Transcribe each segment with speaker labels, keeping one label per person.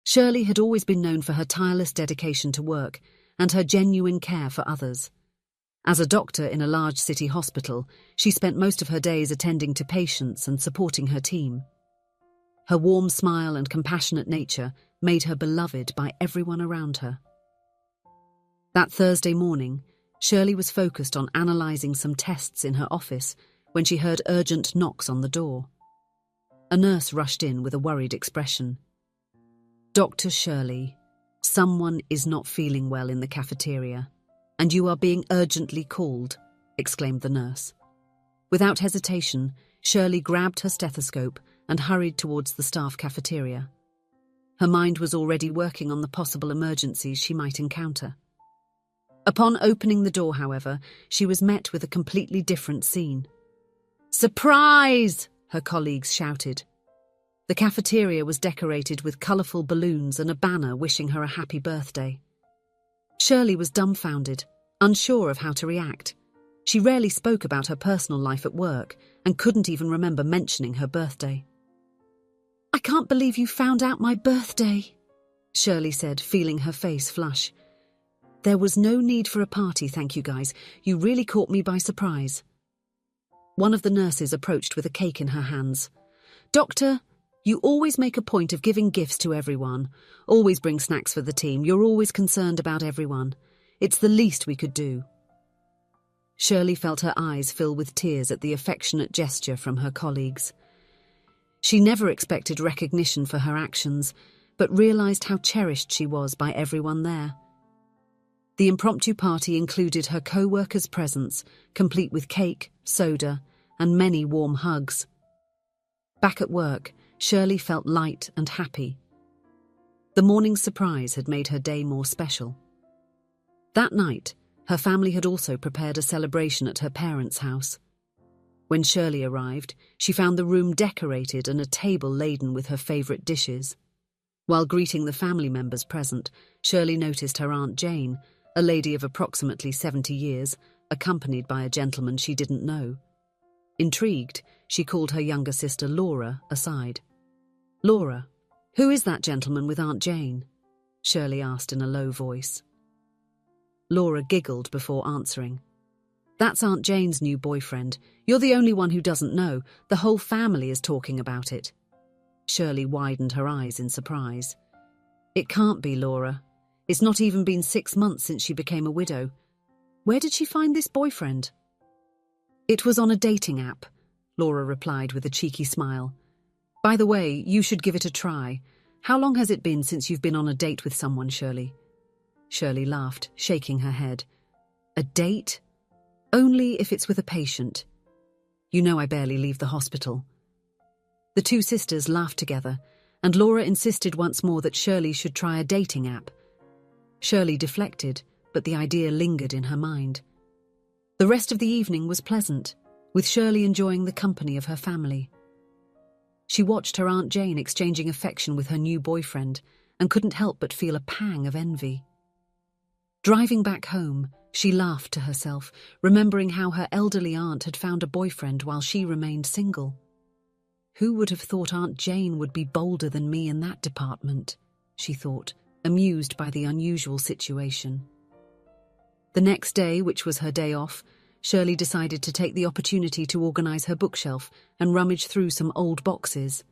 Speaker 1: Shirley had always been known for her tireless dedication to work and her genuine care for others. As a doctor in a large city hospital, she spent most of her days attending to patients and supporting her team. Her warm smile and compassionate nature made her beloved by everyone around her. That Thursday morning, Shirley was focused on analysing some tests in her office when she heard urgent knocks on the door. A nurse rushed in with a worried expression. "Dr. Shirley, someone is not feeling well in the cafeteria, and you are being urgently called," exclaimed the nurse. Without hesitation, Shirley grabbed her stethoscope and hurried towards the staff cafeteria. Her mind was already working on the possible emergencies she might encounter. Upon opening the door, however, she was met with a completely different scene. "Surprise!" her colleagues shouted. The cafeteria was decorated with colourful balloons and a banner wishing her a happy birthday. Shirley was dumbfounded, unsure of how to react. She rarely spoke about her personal life at work and couldn't even remember mentioning her birthday. "I can't believe you found out my birthday," Shirley said, feeling her face flush. "There was no need for a party, thank you guys. You really caught me by surprise." One of the nurses approached with a cake in her hands. "Doctor, you always make a point of giving gifts to everyone. Always bring snacks for the team. You're always concerned about everyone. It's the least we could do." Shirley felt her eyes fill with tears at the affectionate gesture from her colleagues. She never expected recognition for her actions, but realised how cherished she was by everyone there. The impromptu party included her co-workers' presents, complete with cake, soda, and many warm hugs. Back at work, Shirley felt light and happy. The morning's surprise had made her day more special. That night, her family had also prepared a celebration at her parents' house. When Shirley arrived, she found the room decorated and a table laden with her favourite dishes. While greeting the family members present, Shirley noticed her Aunt Jane, a lady of approximately 70 years, accompanied by a gentleman she didn't know. Intrigued, she called her younger sister Laura aside. "Laura, who is that gentleman with Aunt Jane?" Shirley asked in a low voice. Laura giggled before answering. "That's Aunt Jane's new boyfriend. You're the only one who doesn't know. The whole family is talking about it." Shirley widened her eyes in surprise. "It can't be, Laura. It's not even been 6 months since she became a widow. Where did she find this boyfriend?" "It was on a dating app," Laura replied with a cheeky smile. "By the way, you should give it a try. How long has it been since you've been on a date with someone, Shirley?" Shirley laughed, shaking her head. "A date? Only if it's with a patient. You know I barely leave the hospital." The two sisters laughed together, and Laura insisted once more that Shirley should try a dating app. Shirley deflected, but the idea lingered in her mind. The rest of the evening was pleasant, with Shirley enjoying the company of her family. She watched her Aunt Jane exchanging affection with her new boyfriend and couldn't help but feel a pang of envy. Driving back home, she laughed to herself, remembering how her elderly aunt had found a boyfriend while she remained single. "Who would have thought Aunt Jane would be bolder than me in that department?" she thought, amused by the unusual situation. The next day, which was her day off, Shirley decided to take the opportunity to organise her bookshelf and rummage through some old boxes.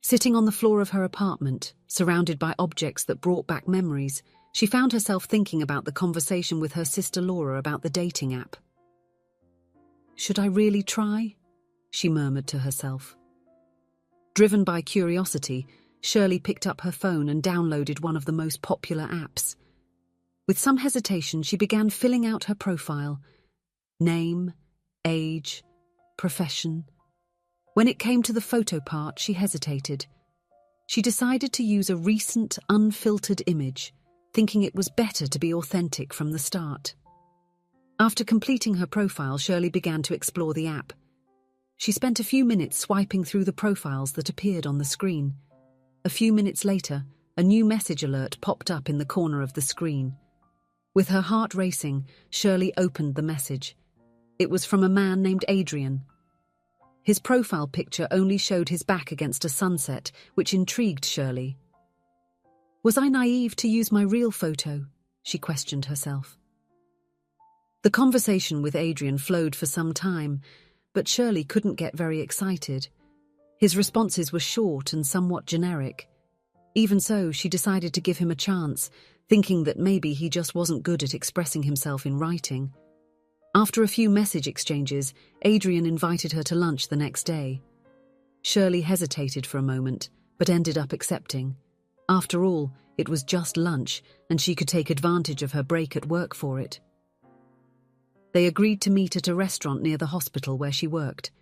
Speaker 1: Sitting on the floor of her apartment, surrounded by objects that brought back memories, she found herself thinking about the conversation with her sister Laura about the dating app. "Should I really try?" she murmured to herself. Driven by curiosity, Shirley picked up her phone and downloaded one of the most popular apps. With some hesitation, she began filling out her profile. Name, age, profession. When it came to the photo part, she hesitated. She decided to use a recent, unfiltered image, thinking it was better to be authentic from the start. After completing her profile, Shirley began to explore the app. She spent a few minutes swiping through the profiles that appeared on the screen. A few minutes later, a new message alert popped up in the corner of the screen. With her heart racing, Shirley opened the message. It was from a man named Adrian. His profile picture only showed his back against a sunset, which intrigued Shirley. Was I naive to use my real photo? She questioned herself. The conversation with Adrian flowed for some time, but Shirley couldn't get very excited. His responses were short and somewhat generic. Even so, she decided to give him a chance, thinking that maybe he just wasn't good at expressing himself in writing. After a few message exchanges, Adrian invited her to lunch the next day. Shirley hesitated for a moment, but ended up accepting. After all, it was just lunch, and she could take advantage of her break at work for it. They agreed to meet at a restaurant near the hospital where she worked.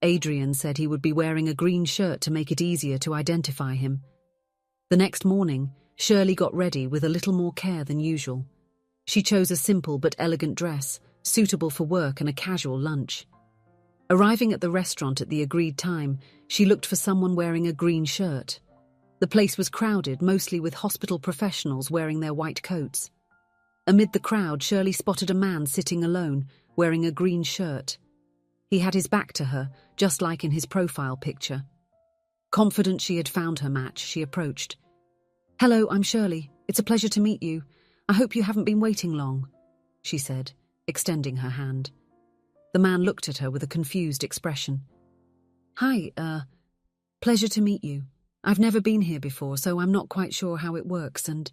Speaker 1: Adrian said he would be wearing a green shirt to make it easier to identify him. The next morning, Shirley got ready with a little more care than usual. She chose a simple but elegant dress, suitable for work and a casual lunch. Arriving at the restaurant at the agreed time, she looked for someone wearing a green shirt. The place was crowded, mostly with hospital professionals wearing their white coats. Amid the crowd, Shirley spotted a man sitting alone, wearing a green shirt. He had his back to her, just like in his profile picture. Confident she had found her match, she approached. "Hello, I'm Shirley. It's a pleasure to meet you. I hope you haven't been waiting long," she said, extending her hand. The man looked at her with a confused expression. "Hi, pleasure to meet you. I've never been here before, so I'm not quite sure how it works, and..."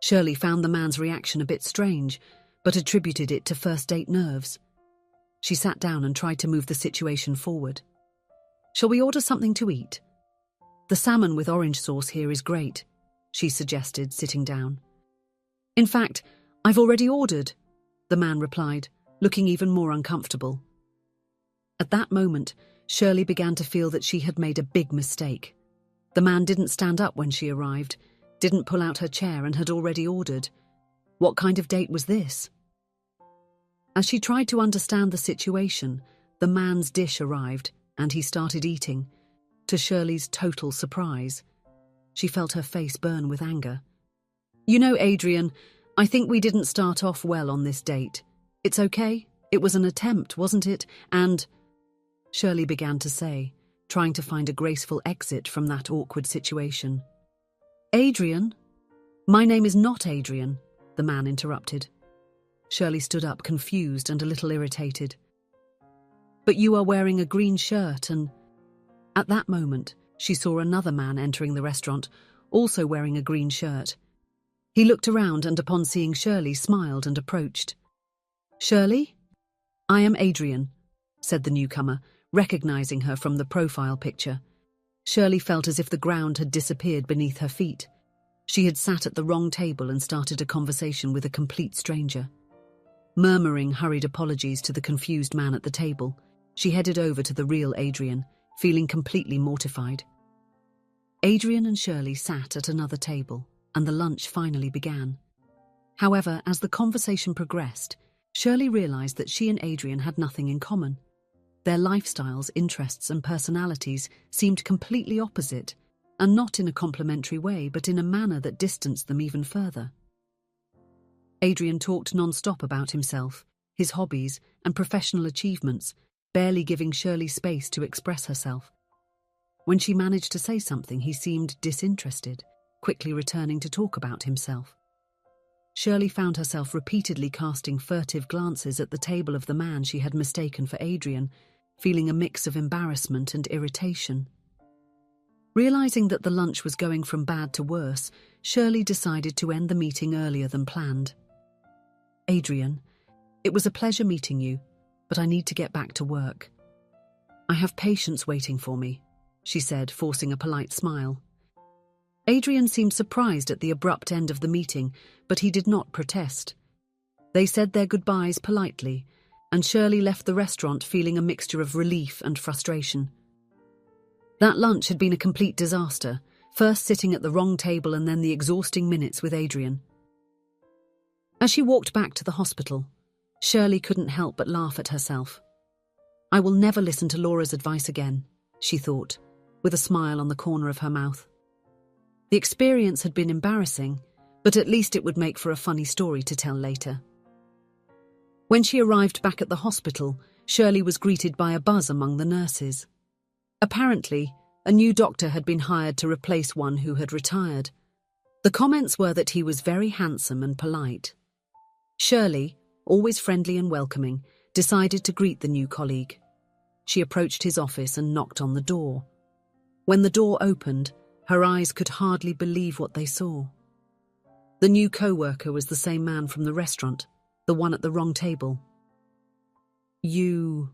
Speaker 1: Shirley found the man's reaction a bit strange, but attributed it to first date nerves. She sat down and tried to move the situation forward. "Shall we order something to eat? The salmon with orange sauce here is great," she suggested, sitting down. "In fact, I've already ordered," the man replied, looking even more uncomfortable. At that moment, Shirley began to feel that she had made a big mistake. The man didn't stand up when she arrived, didn't pull out her chair, and had already ordered. What kind of date was this? As she tried to understand the situation, the man's dish arrived, and he started eating. To Shirley's total surprise, she felt her face burn with anger. "You know, Adrian, I think we didn't start off well on this date. It's okay. It was an attempt, wasn't it? And..." Shirley began to say, trying to find a graceful exit from that awkward situation. "Adrian? My name is not Adrian," the man interrupted. Shirley stood up, confused and a little irritated. "But you are wearing a green shirt and..." At that moment, she saw another man entering the restaurant, also wearing a green shirt. He looked around and, upon seeing Shirley, smiled and approached. "Shirley? I am Adrian," said the newcomer, recognizing her from the profile picture. Shirley felt as if the ground had disappeared beneath her feet. She had sat at the wrong table and started a conversation with a complete stranger. Murmuring hurried apologies to the confused man at the table, she headed over to the real Adrian, feeling completely mortified. Adrian and Shirley sat at another table, and the lunch finally began. However, as the conversation progressed, Shirley realized that she and Adrian had nothing in common. Their lifestyles, interests, and personalities seemed completely opposite, and not in a complimentary way, but in a manner that distanced them even further. Adrian talked non-stop about himself, his hobbies, and professional achievements, barely giving Shirley space to express herself. When she managed to say something, he seemed disinterested, quickly returning to talk about himself. Shirley found herself repeatedly casting furtive glances at the table of the man she had mistaken for Adrian, feeling a mix of embarrassment and irritation. Realizing that the lunch was going from bad to worse, Shirley decided to end the meeting earlier than planned. "Adrian, it was a pleasure meeting you, but I need to get back to work. I have patients waiting for me," she said, forcing a polite smile. Adrian seemed surprised at the abrupt end of the meeting, but he did not protest. They said their goodbyes politely, and Shirley left the restaurant feeling a mixture of relief and frustration. That lunch had been a complete disaster, first sitting at the wrong table and then the exhausting minutes with Adrian. As she walked back to the hospital, Shirley couldn't help but laugh at herself. "I will never listen to Laura's advice again," she thought, with a smile on the corner of her mouth. The experience had been embarrassing, but at least it would make for a funny story to tell later. When she arrived back at the hospital, Shirley was greeted by a buzz among the nurses. Apparently, a new doctor had been hired to replace one who had retired. The comments were that he was very handsome and polite. Shirley, always friendly and welcoming, decided to greet the new colleague. She approached his office and knocked on the door. When the door opened, her eyes could hardly believe what they saw. The new co-worker was the same man from the restaurant, the one at the wrong table. "You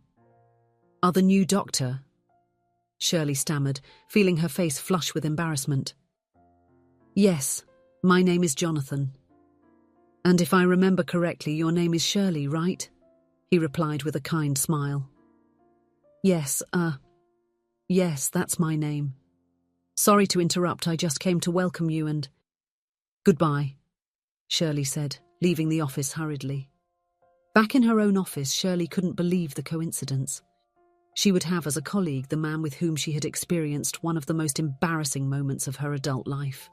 Speaker 1: are the new doctor?" Shirley stammered, feeling her face flush with embarrassment. "Yes, my name is Jonathan. And if I remember correctly, your name is Shirley, right?" he replied with a kind smile. Yes, that's my name. Sorry to interrupt, I just came to welcome you and—" "Goodbye," Shirley said, leaving the office hurriedly. Back in her own office, Shirley couldn't believe the coincidence. She would have as a colleague the man with whom she had experienced one of the most embarrassing moments of her adult life.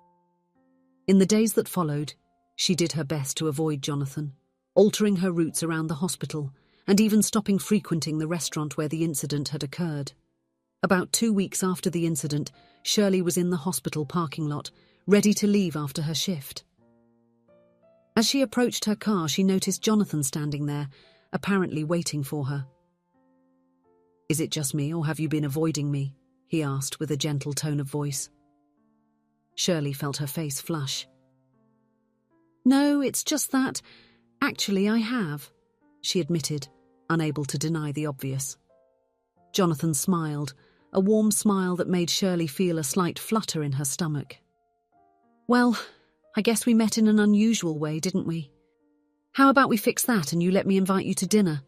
Speaker 1: In the days that followed, she did her best to avoid Jonathan, altering her routes around the hospital and even stopping frequenting the restaurant where the incident had occurred. About 2 weeks after the incident, Shirley was in the hospital parking lot, ready to leave after her shift. As she approached her car, she noticed Jonathan standing there, apparently waiting for her. "Is it just me, or have you been avoiding me?" he asked with a gentle tone of voice. Shirley felt her face flush. "No, it's just that. Actually, I have," she admitted, unable to deny the obvious. Jonathan smiled, a warm smile that made Shirley feel a slight flutter in her stomach. "Well, I guess we met in an unusual way, didn't we? How about we fix that and you let me invite you to dinner?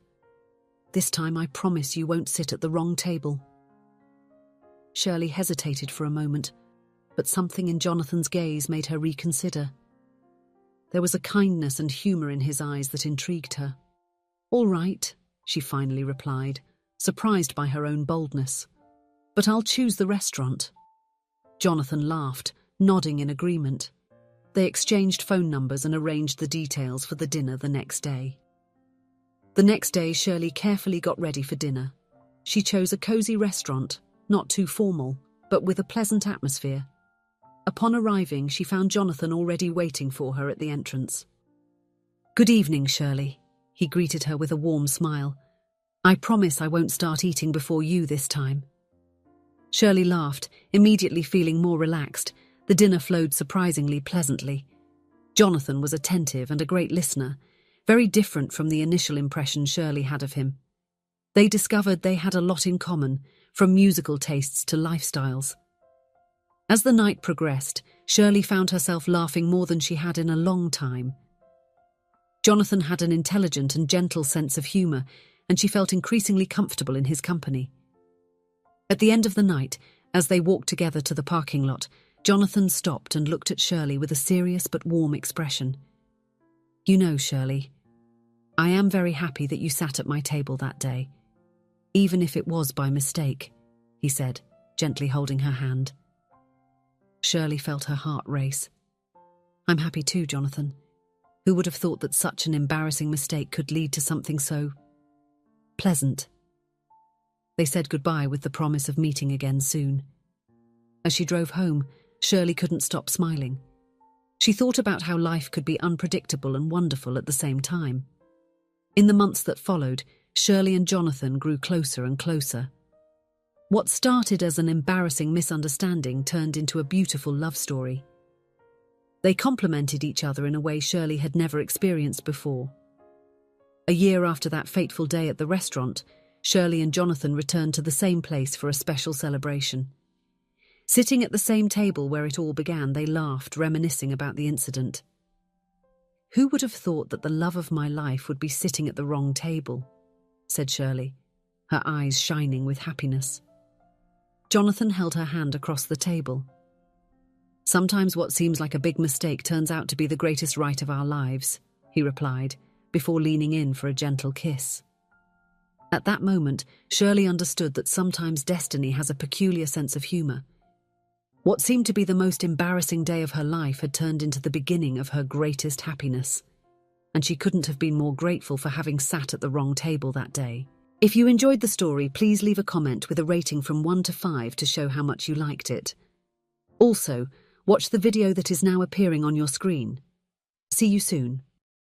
Speaker 1: This time I promise you won't sit at the wrong table." Shirley hesitated for a moment, but something in Jonathan's gaze made her reconsider. There was a kindness and humour in his eyes that intrigued her. "All right," she finally replied, surprised by her own boldness. "But I'll choose the restaurant." Jonathan laughed, nodding in agreement. They exchanged phone numbers and arranged the details for the dinner the next day. The next day, Shirley carefully got ready for dinner. She chose a cosy restaurant, not too formal, but with a pleasant atmosphere. Upon arriving, she found Jonathan already waiting for her at the entrance. "Good evening, Shirley," he greeted her with a warm smile. "I promise I won't start eating before you this time." Shirley laughed, immediately feeling more relaxed. The dinner flowed surprisingly pleasantly. Jonathan was attentive and a great listener, very different from the initial impression Shirley had of him. They discovered they had a lot in common, from musical tastes to lifestyles. As the night progressed, Shirley found herself laughing more than she had in a long time. Jonathan had an intelligent and gentle sense of humour, and she felt increasingly comfortable in his company. At the end of the night, as they walked together to the parking lot, Jonathan stopped and looked at Shirley with a serious but warm expression. "You know, Shirley, I am very happy that you sat at my table that day, even if it was by mistake," he said, gently holding her hand. Shirley felt her heart race. "I'm happy too, Jonathan. Who would have thought that such an embarrassing mistake could lead to something so pleasant?" They said goodbye with the promise of meeting again soon. As she drove home, Shirley couldn't stop smiling. She thought about how life could be unpredictable and wonderful at the same time. In the months that followed, Shirley and Jonathan grew closer and closer. What started as an embarrassing misunderstanding turned into a beautiful love story. They complemented each other in a way Shirley had never experienced before. A year after that fateful day at the restaurant, Shirley and Jonathan returned to the same place for a special celebration. Sitting at the same table where it all began, they laughed, reminiscing about the incident. "Who would have thought that the love of my life would be sitting at the wrong table?" said Shirley, her eyes shining with happiness. Jonathan held her hand across the table. "Sometimes what seems like a big mistake turns out to be the greatest right of our lives," he replied, before leaning in for a gentle kiss. At that moment, Shirley understood that sometimes destiny has a peculiar sense of humour. What seemed to be the most embarrassing day of her life had turned into the beginning of her greatest happiness, and she couldn't have been more grateful for having sat at the wrong table that day. If you enjoyed the story, please leave a comment with a rating from 1 to 5 to show how much you liked it. Also, Watch the video that is now appearing on your screen. See you soon.